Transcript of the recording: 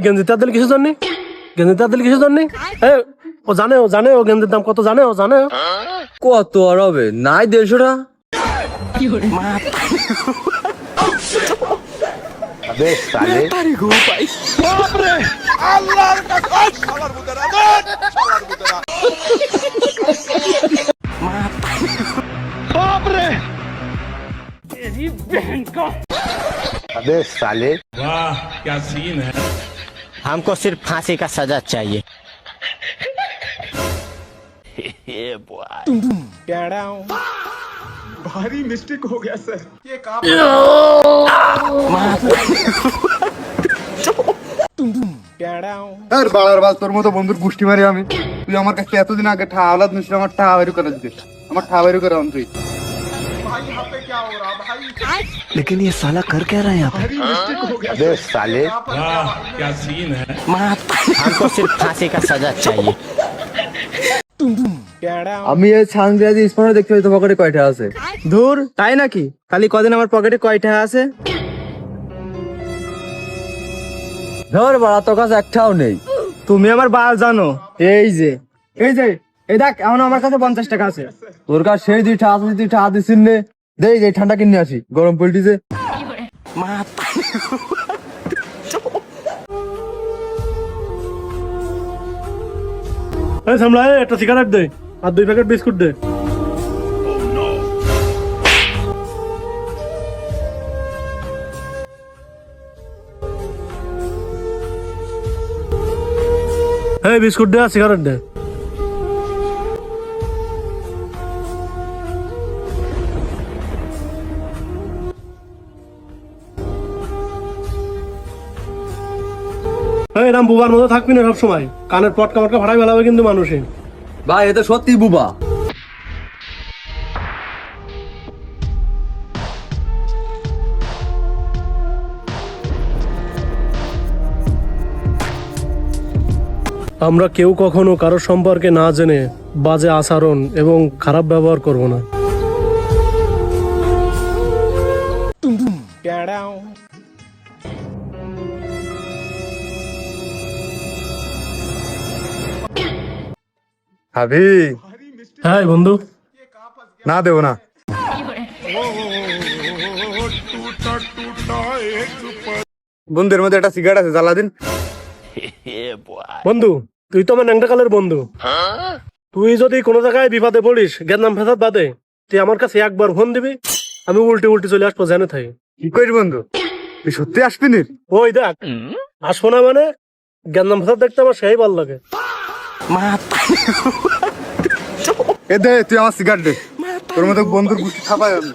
গেঞ্জি তার দিল কিসের জন্য? গেঞ্জি তার দিল কিসের জন্য? ও জানে ও গেঞ্জির দাম কত জানে? ও জানে কত আর হবে? নাই 150 টাকা। अबे साले अबे साले वाह क्या सीन है। हमको सिर्फ फांसी का सजा चाहिए। भारी मिस्टेक हो गया सर। ये काम আর বাড়ার বাল তোর মতো বন্ধুর গুষ্টি মারি আমি। তুই আমার কাছে এতদিন আগে ঠা আওলাদ নিছিস, আমার ঠা বাইরে করে দিস, আমার ঠা বাইরে করে আন তুই। भाई यहाँ पे क्या हो रहा भाई? लेकिन ये साला कर क्या रहा है यहाँ पे? भारी मिस्टेक हो गया अबे साले वाह क्या सीन है। हमको सिर्फ फांसी का सजा चाहिए। আমি এই সানগ্লাসে স্পষ্ট দেখতে পাই তো পকেটে কয়টা আছে। ধুর, তাই নাকি? খালি কদিন আমার পকেটে কয়টা আছে? ধর বাড়া, তোর কাছে একটাও নেই। তুমি আমার বাল জানো। এই যে এই দেখ, এখন আমার কাছে 50 টাকা আছে। তোর কাছে সেই 2টা আছে, 2টা হাত দিছিস নে। দেই যে ঠান্ডা কিনে আসি, গরম পড়তিছে। সামলা একটা সিগারেট দে আর 2 প্যাকেট বিস্কুট দে। বিস্কুট দে আর সিগারেট দে। এরকম বুবার মতো থাকবি না সবসময়। কানের পটকা মটকা ফাটাই ফেলাবে কিন্তু মানুষে। ভাই এ তো সত্যি বুবা। আমরা কেউ কখনো কারো সম্পর্কে না জেনে বাজে আচরণ এবং খারাপ ব্যবহার করব না। ভাবি হ্যাঁ বন্ধু, না দেবো না। বন্ধুর মধ্যে একটা সিগারেট আছে, জ্বালা দিন। বন্ধু তুই তো আমার ন্যাংটা কালের বন্ধু। তুই যদি কোনো জায়গায় বিপদে পড়িস, জ্ঞান ফেসাদ বাদে, তুই আমার কাছে একবার ফোন দিবি, আমি উল্টে চলে আসবো জেনে থাকি। কি করিস বন্ধু, তুই সত্যি আসবি নি? ওই দেখ, আসবো না মানে জ্ঞান ফেসাদ দেখতে আমার সেই ভালো লাগে। এ দে, তুই আমার সিগারেট দে। তোর মতো বন্ধুর গুষ্টি খাপাই আমি।